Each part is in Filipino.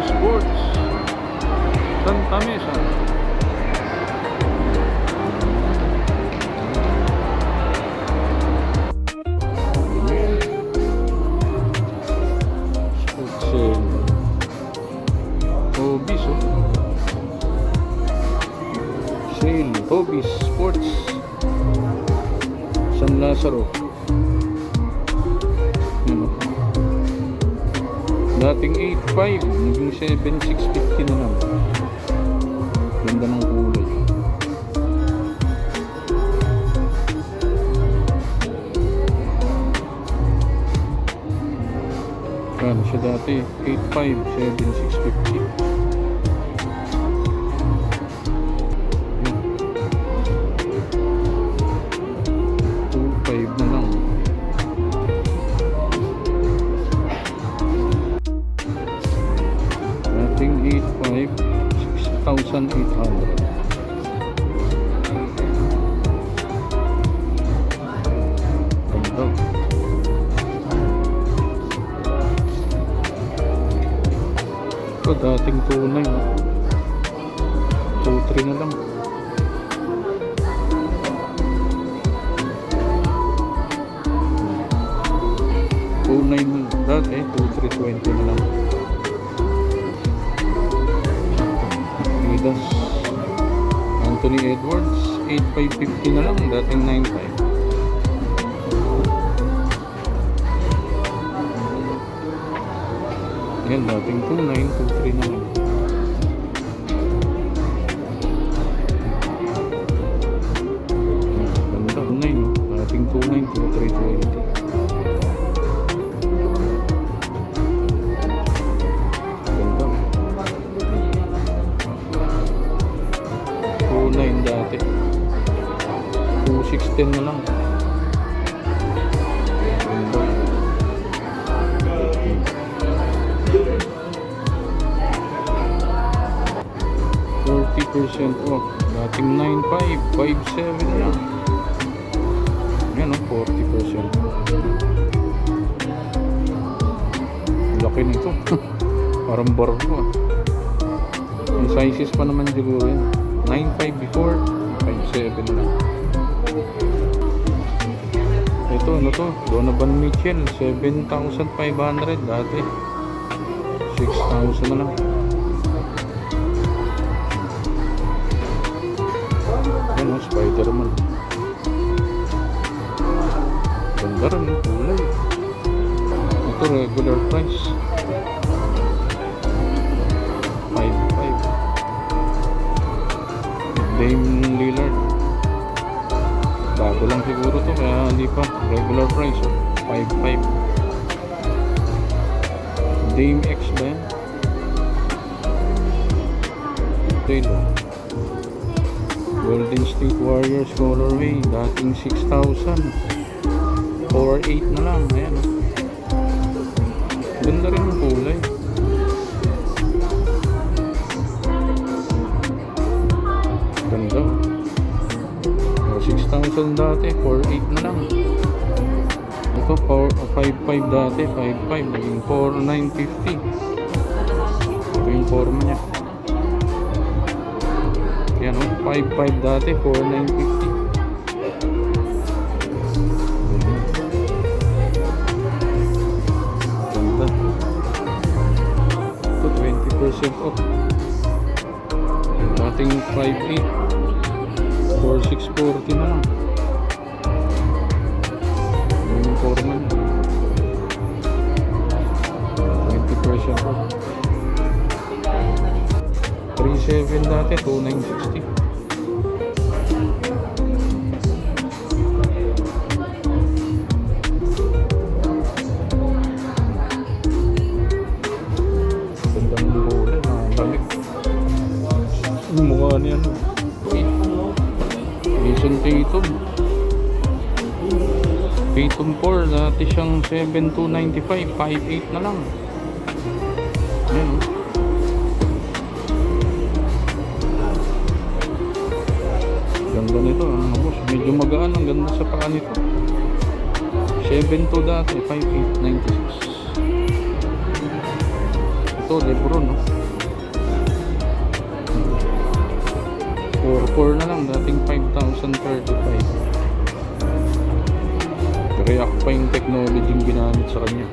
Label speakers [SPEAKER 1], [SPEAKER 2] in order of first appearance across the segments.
[SPEAKER 1] Sports Santa Mesa. Hobbies Sports San Lazaro. Dating 8.5 naging 7.650 na lang. Ganda ng kulay. Kano siya dati? 8.5 7.650. 5 na lang. Dating 8.5 6,800. Ganda. Ito dating 2.9 2.3 na lang. 2.9 dati, 2.320 na lang. Midas Anthony Edwards 8.550 na lang, dating 9.5. Yan, dating 2.9 2.3 na lang. Ganda, 2.9 dating 2.9 2.320. Dati 2.610 na lang. Ganda. 40% off. Dating 9.5 5.7 na lang. Yan o, 40%. Laki nito. Parang barko ah. Yung sizes pa naman siguro yun. 9.5 before, 5.7 na. Ito, ano to? Donovan Mitchell, 7,500 dati. 6,000 na lang. Yan o, Spider-Man. Ganda rin yung kulay. Ito, regular price. 5.5. Dame Lillard. Bago lang siguro to, kaya hindi pa. Regular price, 5.5. Dame X ba yan? Taylor. Golden State Warriors colorway, dating 6,000. 4.8 na lang. Ayan o. Ganda rin yung kulay. Ganda. 6,000 dati, 4.8 na lang. Ito 5.5 dati, 5.5 naging 4.950. Ito yung forma niya. Yan o, 5.5 dati, 4.950. Ganda. Ito 20% off. Dating 5.8 4,640 na lang. Yung forma niya 20% off. 3.7 dati, 2,960. Gandang kulay, lamig. Yung mukha niya no. Jason Tatum 4 dati siyang 7,295 5.8 na lang. Ayan o. Ganda nito boss, medyo magaan, ang ganda sa paa nito. 7.2 dati 5.8 96. Ito, Lebron, no? 4-4 na lang, dating 5,035. React pa yung technology yung ginamit sa kanya.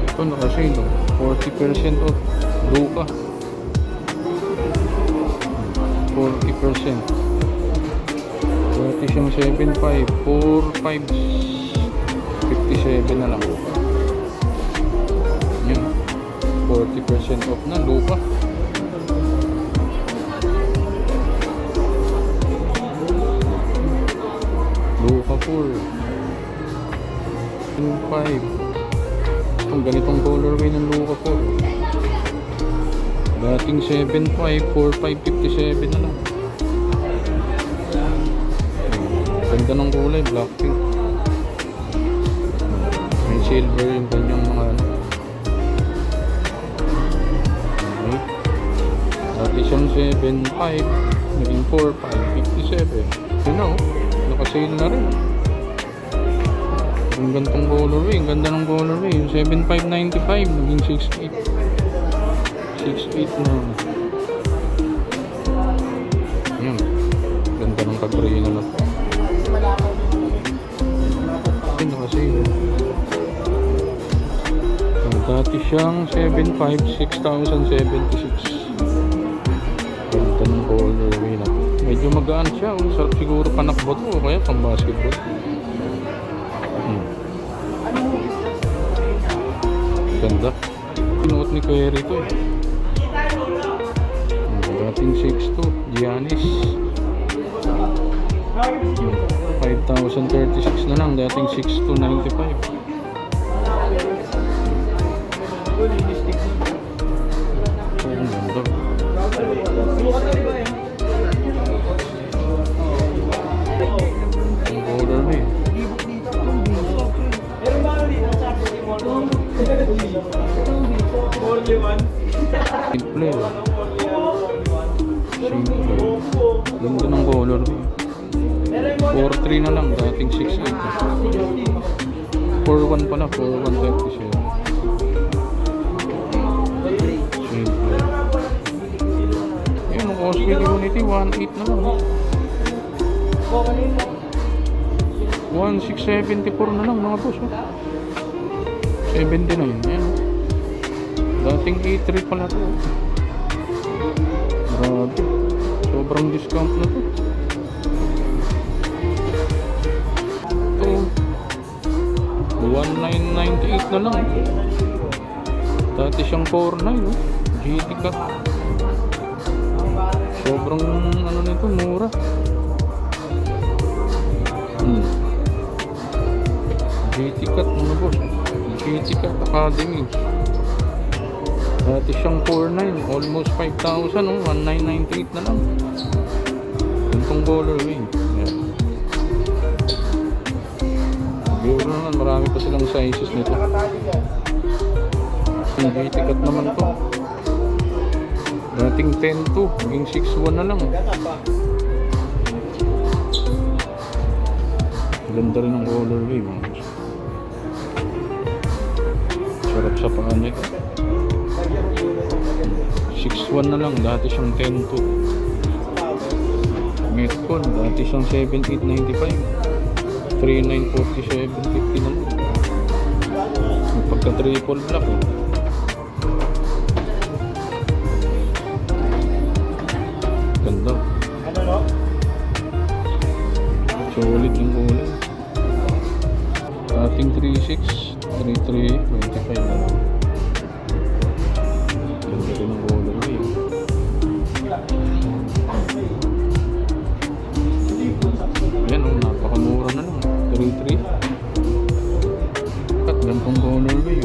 [SPEAKER 1] Ito nakasale, no? 40% off. Luka 40%. Dati siyang 7.5, 4.5, 57 na lang. Yan, 40% off na Luka. Luka 4, 2.5. Itong ganitong colorway ng Luka 4. Dating 7.5, 4.5, 57 na lang. Ganda ng kulay, black pink. May silver yung kanyang mga ano. Okay. Dati siyang 7.5, naging 4.5, 57. Yun na, oh. Nakasale na rin. Ang gantong colorway, ang ganda ng colorway. Yung 7.595 naging 6.8. 6.8 na. Yan. Ganda ng kagray na lang. Ay, nakasale. Dati siyang 7.5, 6,076. Ganda ng colorway na. Medyo magaan siya. Sarap siguro panakbot o kaya pang basketball. Ganda. Pinuot ni Kuya Rito eh. Dating 6'2", Giannis. 5,036 na lang. Dating 6'2", 95. Oh, ang ganda. Ang color na eh. Simple. Ganda ng color. 4.3 na lang, dating 6.8. 4.1 pala, 4.137. Simple. Yan, ang Cosplay Unity, 1.8 na lang. 1.674 na lang mga boss. 79, yan. Dating 8.3 pala to. Grabe. Sobrang discount na to. Ito 1,998 na lang. Dati siyang 4.9, no? GT cut. Sobrang ano nito, mura. GT cut mga boss. GT cut Academy. Dati siyang 4.9, almost 5,000, no? 1,998 na lang. Gantong colorway. Yan. Biro naman, marami pa silang sizes nito. Yung GT cut naman to. Dating 10.2, naging 6.1 na lang. Ganda rin ang colorway, mga boss. Sarap sa paan nito. 6.1 na lang, dati siyang 10.2. Metcon, dati siyang 7.895. 3.947, 50 na lang. Pagka triple black eh. Ganda. Solid yung kulay. Dating 3.6, 3.3, 25 na lang. Ganda rin ang colorway. Yan o, napakamura na lang. 3.3. At gantong colorway.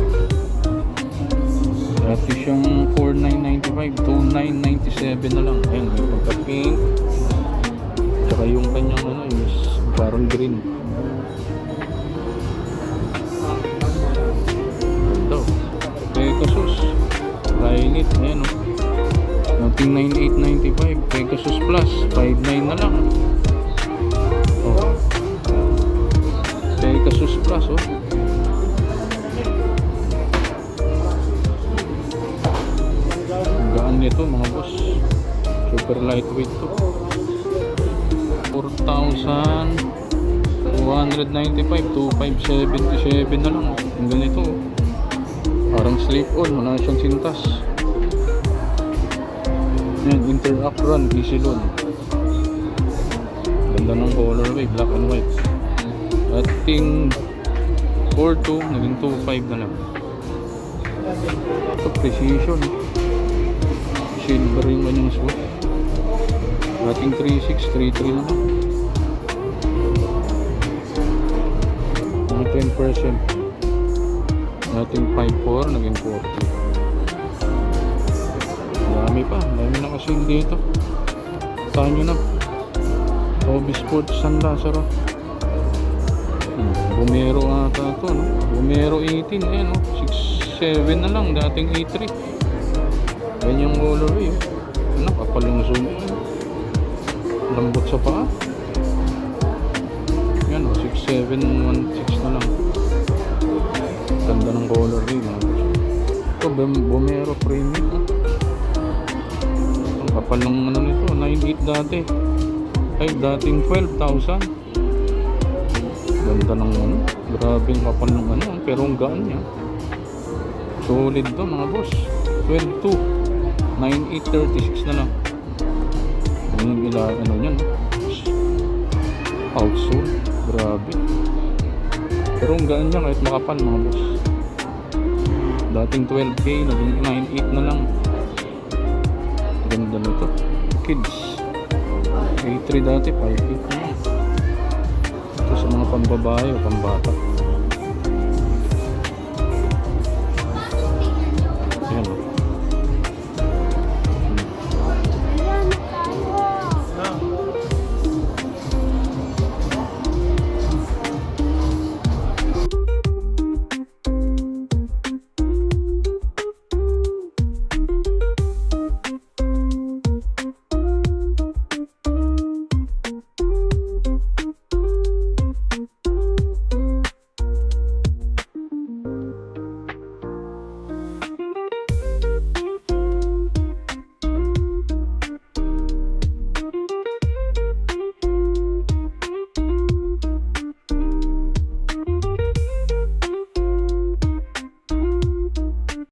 [SPEAKER 1] Dati siyang 4.995, 2.997 na lang. Ayan, may pagka pink. Tsaka yung kanyang ano is parang green. Ganda. Pegasus. Rhinit. Ayan o. Dating 9.895. Pegasus Plus. 5.9 na lang. Oh. Pegasus Plus oh. nito mga boss. Super lightweight to. 4,295, 2,577 na lang. Ang ganito. Parang slip on, wala siyang sintas. Yan, interact run, easy load. Ganda ng colorway, black and white. Ating 4,2, naging 2,5 na lang. Ito, precision. Silver yung kanyang swoosh. Ating 3,6, 3,3 na lang. Mga 10%. Ating 5,4, naging 40. Dami pa, dami na kasi dito. Saan nyo na? Hobby Sports San Lazaro. Bumero ata ito, no? Bumero 18, no? 6,7 na lang, dating 8,3. Yan yung colorway, oh. Ano, kapal yung zoom. Lambot sa paa. Yan, oh, 6,716 na lang. Ganda ng colorway, no? Ito, Bumero Premium, oh. Ang kapal ng ano nito, 9,8 dati. Ay, dating 12,000. Ganda ng ano, grabe yung kapal ng ano, pero ang gaan niya. Solid to mga boss. 12,2, 9,836 na lang. Yung ano yan, outsole, grabe. Pero ang gaan niya kahit makapal mga boss. Dating 12K, naging 9,8 na lang. Ganda nito. Kids 8,3 dati, 5,8 na lang. Ito sa mga pambabae o pambata.